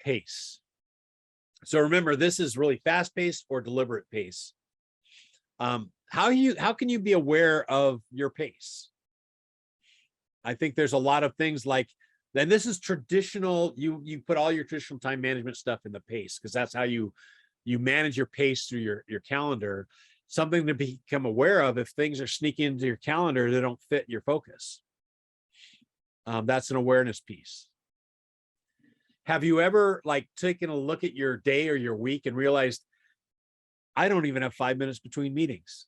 pace. So remember, this is really fast pace or deliberate pace. How can you be aware of your pace? I think there's a lot of things like, then this is traditional. You put all your traditional time management stuff in the pace, because that's how you manage your pace through your calendar. Something to become aware of if things are sneaking into your calendar that don't fit your focus. That's an awareness piece. Have you ever like taken a look at your day or your week and realized, I don't even have 5 minutes between meetings?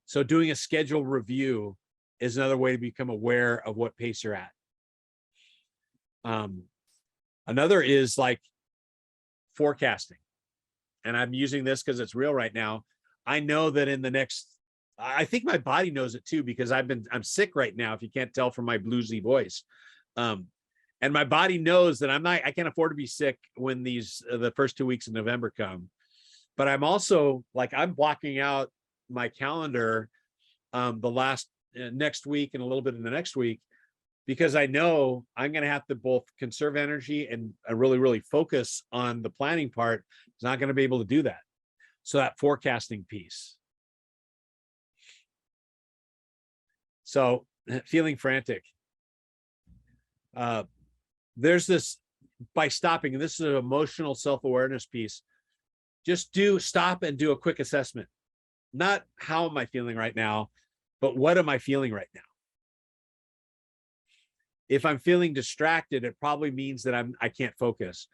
So doing a schedule review is another way to become aware of what pace you're at. Another is like forecasting. And I'm using this because it's real right now. I know that in the next, I think my body knows it too, because I'm sick right now, if you can't tell from my bluesy voice. And my body knows that I can't afford to be sick when the first 2 weeks of November come. But I'm also like, I'm blocking out my calendar the last next week and a little bit in the next week, because I know I'm going to have to both conserve energy and really, really focus on the planning part. It's not going to be able to do that. So that forecasting piece. So feeling frantic. There's this, by stopping, and this is an emotional self-awareness piece, just stop and do a quick assessment. Not how am I feeling right now, but what am I feeling right now? If I'm feeling distracted, it probably means that I can't focus.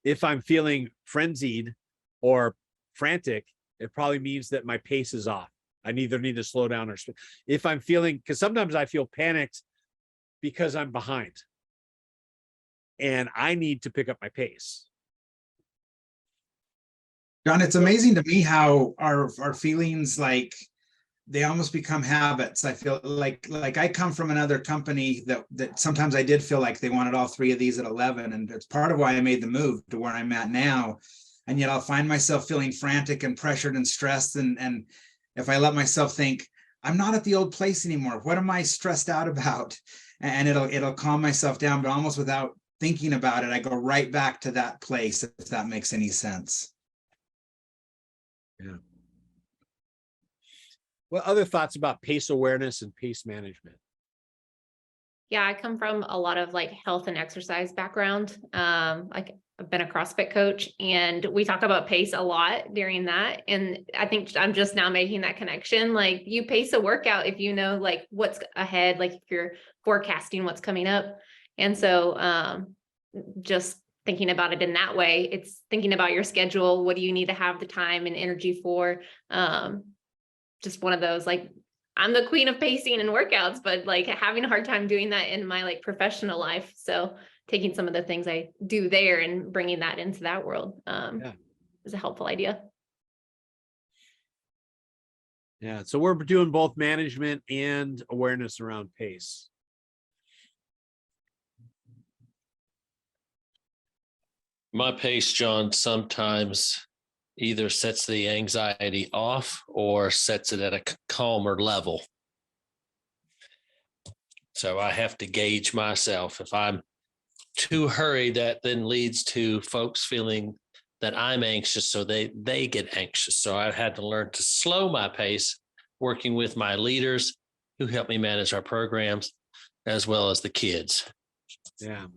If I'm feeling frenzied or frantic, it probably means that my pace is off. I either need to slow down or if I'm feeling, because sometimes I feel panicked because I'm behind and I need to pick up my pace. John, it's amazing to me how our feelings, like, they almost become habits. I feel like I come from another company that sometimes I did feel like they wanted all three of these at 11. And it's part of why I made the move to where I'm at now. And yet I'll find myself feeling frantic and pressured and stressed. And if I let myself think, I'm not at the old place anymore, what am I stressed out about? And it'll calm myself down, but almost without thinking about it, I go right back to that place, if that makes any sense. Yeah. What other thoughts about pace awareness and pace management? Yeah, I come from a lot of like health and exercise background. Like I've been a CrossFit coach, and we talk about pace a lot during that. And I think I'm just now making that connection. Like, you pace a workout if you know like what's ahead, like if you're forecasting what's coming up. And so just thinking about it in that way, it's thinking about your schedule. What do you need to have the time and energy for? Just one of those, like, I'm the queen of pacing and workouts, but like having a hard time doing that in my like professional life. So taking some of the things I do there and bringing that into that world is a helpful idea. Yeah, so we're doing both management and awareness around pace. My pace, John, sometimes either sets the anxiety off or sets it at a calmer level. So I have to gauge myself. If I'm too hurried, that then leads to folks feeling that I'm anxious, so they get anxious. So I've had to learn to slow my pace, working with my leaders who help me manage our programs, as well as the kids. Yeah.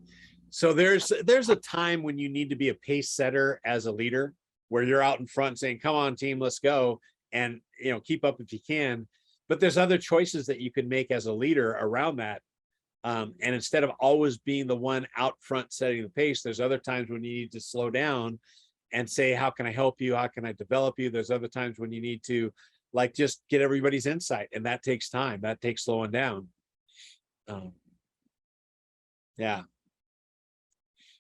So there's a time when you need to be a pace setter as a leader, where you're out in front saying, come on team, let's go. And, keep up if you can. But there's other choices that you can make as a leader around that. And instead of always being the one out front setting the pace, there's other times when you need to slow down and say, how can I help you? How can I develop you? There's other times when you need to like just get everybody's insight, and that takes time. That takes slowing down. Yeah.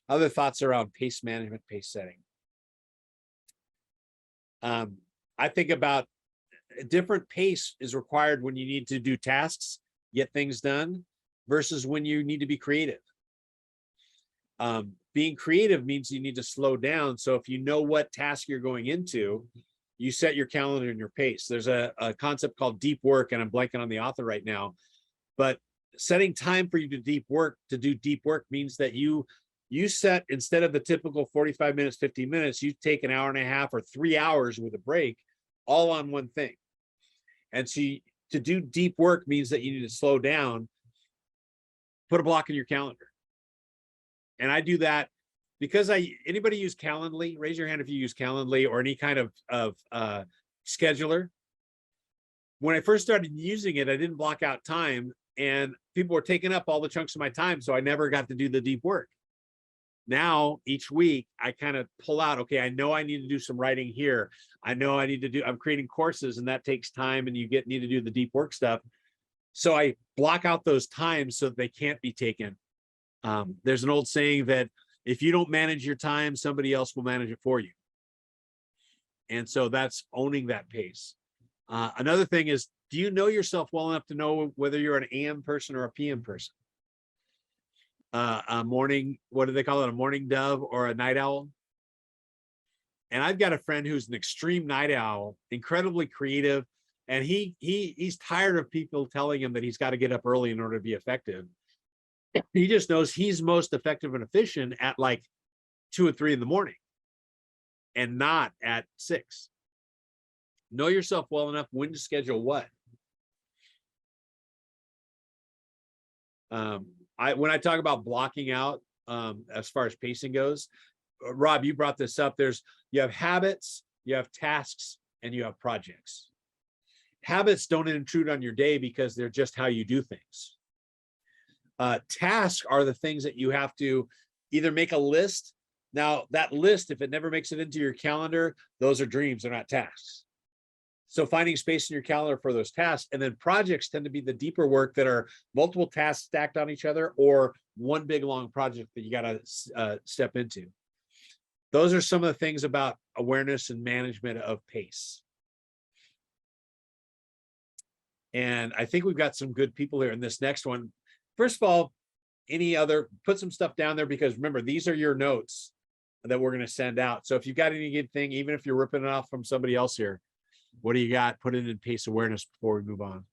Other thoughts around pace management, pace setting. I think about a different pace is required when you need to do tasks, get things done, versus when you need to be creative. Being creative means you need to slow down. So if you know what task you're going into, you set your calendar and your pace. There's a concept called deep work, and I'm blanking on the author right now, but setting time for you to do deep work means that you You set, instead of the typical 45 minutes, 50 minutes, you take an hour and a half or 3 hours with a break, all on one thing. And so to do deep work means that you need to slow down, put a block in your calendar. And I do that because anybody use Calendly? Raise your hand if you use Calendly or any kind of scheduler. When I first started using it, I didn't block out time, and people were taking up all the chunks of my time, so I never got to do the deep work. Now, each week, I kind of pull out, okay, I know I need to do some writing here. I know I need to do, I'm creating courses, and that takes time, and you need to do the deep work stuff. So I block out those times so that they can't be taken. There's an old saying that if you don't manage your time, somebody else will manage it for you. And so that's owning that pace. Another thing is, do you know yourself well enough to know whether you're an AM person or a PM person? A morning, what do they call it? A morning dove or a night owl? And I've got a friend who's an extreme night owl, incredibly creative. And he's tired of people telling him that he's got to get up early in order to be effective. He just knows he's most effective and efficient at like 2 or 3 in the morning and not at 6. Know yourself well enough when to schedule what. When I talk about blocking out, as far as pacing goes, Rob, you brought this up. You have habits, you have tasks, and you have projects. Habits don't intrude on your day because they're just how you do things. Tasks are the things that you have to either make a list. Now, that list, if it never makes it into your calendar, those are dreams, they're not tasks. So finding space in your calendar for those tasks, and then projects tend to be the deeper work that are multiple tasks stacked on each other or one big long project that you got to step into. Those are some of the things about awareness and management of pace. And I think we've got some good people here in this next one. First of all, put some stuff down there, because remember, these are your notes that we're going to send out. So if you've got any good thing, even if you're ripping it off from somebody else here, what do you got? Put it in pace awareness before we move on.